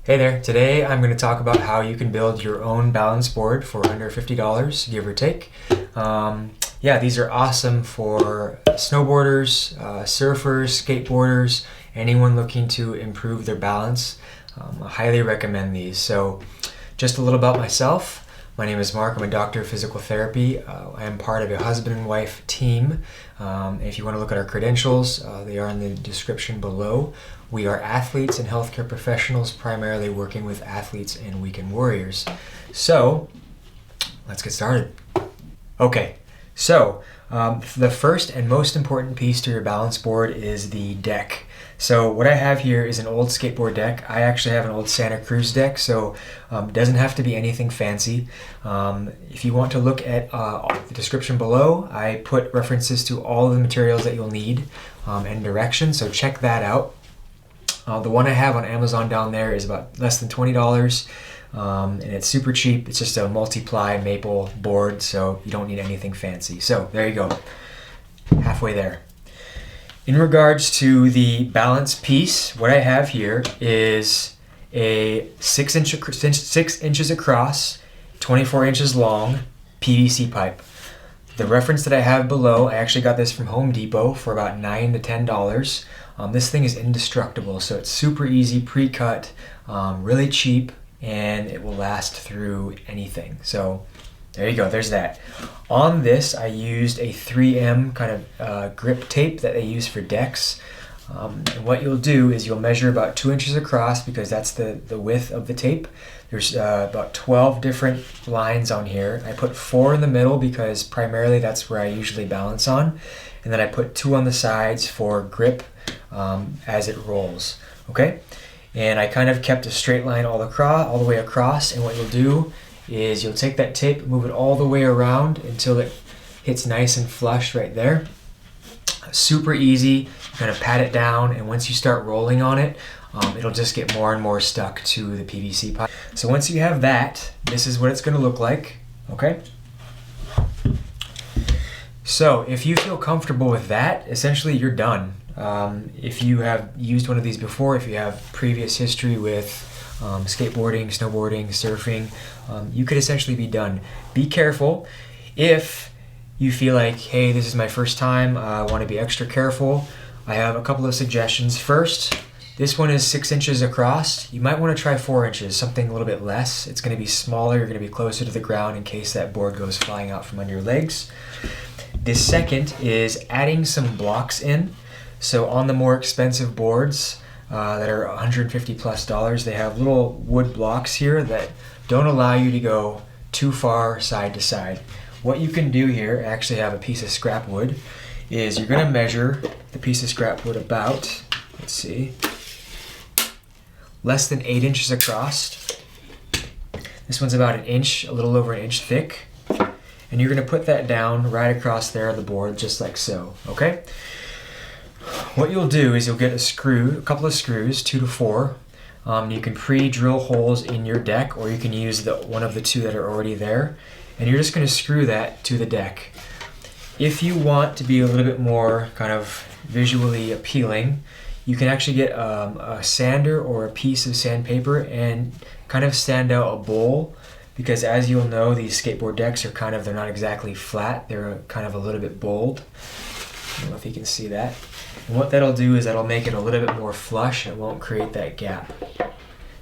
Hey there, today I'm going to talk about how you can build your own balance board for under $50, give or take. These are awesome for snowboarders, surfers, skateboarders, anyone looking to improve their balance. I highly recommend these. So just a little about myself. My name is Mark. I'm a doctor of physical therapy. I am part of a husband and wife team. If you want to look at our credentials, they are in the description below. We are athletes and healthcare professionals, primarily working with athletes and weekend warriors. So let's get started. Okay, so the first and most important piece to your balance board is the deck. So what I have here is an old skateboard deck. I actually have an old Santa Cruz deck, so it doesn't have to be anything fancy. If you want to look at the description below, I put references to all of the materials that you'll need and directions, so check that out. The one I have on Amazon down there is about less than $20, and it's super cheap. It's just a multiply maple board, so you don't need anything fancy. So there you go, halfway there. In regards to the balance piece, what I have here is a 6 inches across, 24 inches long PVC pipe. The reference that I have below, I actually got this from Home Depot for about $9 to $10. This thing is indestructible, so it's super easy, pre-cut, really cheap, and it will last through anything. So there you go, there's that. On this, I used a 3M kind of grip tape that they use for decks. And what you'll do is you'll measure about 2 inches across because that's the width of the tape. There's about 12 different lines on here. I put 4 in the middle because primarily that's where I usually balance on. And then I put 2 on the sides for grip as it rolls, okay? And I kind of kept a straight line all the way across, and what you'll do is you'll take that tape, move it all the way around until it hits nice and flush right there. Super easy, kind of pat it down, and once you start rolling on it, it'll just get more and more stuck to the PVC pipe. So once you have that, this is what it's going to look like, okay? So if you feel comfortable with that, essentially you're done. If you have used one of these before, if you have previous history with skateboarding, snowboarding, surfing, you could essentially be done. Be careful if you feel like, hey, this is my first time, I want to be extra careful. I have a couple of suggestions. First, this one is 6 inches across. You might want to try 4 inches, something a little bit less. It's going to be smaller, you're going to be closer to the ground in case that board goes flying out from under your legs. The second is adding some blocks in. So on the more expensive boards that are $150+, they have little wood blocks here that don't allow you to go too far side to side. What you can do here, I actually have a piece of scrap wood, is you're going to measure the piece of scrap wood about, let's see, less than 8 inches across. This one's about an inch, a little over an inch thick. And you're going to put that down right across there on the board, just like so, okay? What you'll do is you'll get a couple of screws, 2 to 4. You can pre-drill holes in your deck, or you can use one of the 2 that are already there. And you're just going to screw that to the deck. If you want to be a little bit more kind of visually appealing, you can actually get a sander or a piece of sandpaper and kind of sand out a bowl. Because as you'll know, these skateboard decks are they're not exactly flat, they're kind of a little bit bold. I don't know if you can see that. And what that'll do is that'll make it a little bit more flush, and it won't create that gap.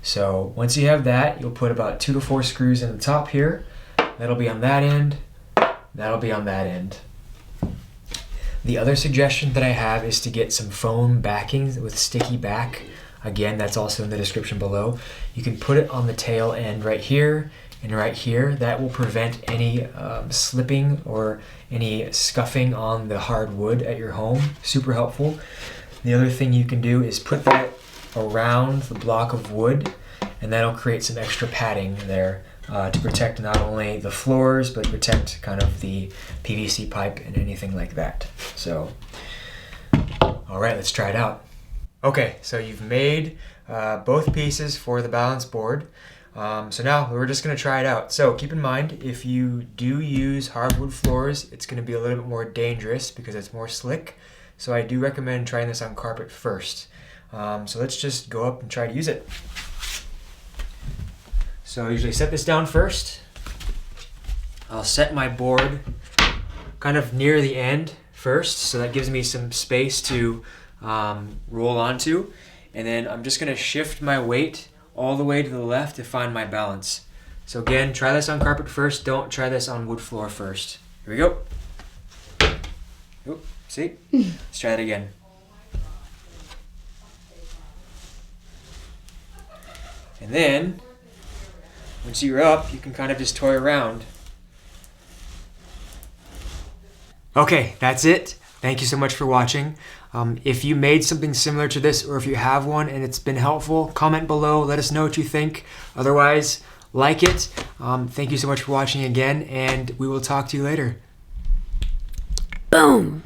So once you have that, you'll put about 2 to 4 screws in the top here. That'll be on that end, that'll be on that end. The other suggestion that I have is to get some foam backing with sticky back. Again, that's also in the description below. You can put it on the tail end right here and right here. That will prevent any slipping or any scuffing on the hard wood at your home. Super helpful. The other thing you can do is put that around the block of wood, and that'll create some extra padding there to protect not only the floors, but protect kind of the PVC pipe and anything like that. So, all right, let's try it out. Okay, so you've made both pieces for the balance board. So now we're just going to try it out. So keep in mind, if you do use hardwood floors, it's going to be a little bit more dangerous because it's more slick. So I do recommend trying this on carpet first. So let's just go up and try to use it. So I usually set this down first. I'll set my board kind of near the end first, so that gives me some space to roll onto. And then I'm just gonna shift my weight all the way to the left to find my balance. So again, try this on carpet first, don't try this on wood floor first. Here we go. Oop, see? Let's try it again. And then, once you're up, you can kind of just toy around. Okay, that's it. Thank you so much for watching. If you made something similar to this, or if you have one and it's been helpful, comment below, let us know what you think. Otherwise, like it. Thank you so much for watching again, and we will talk to you later. Boom!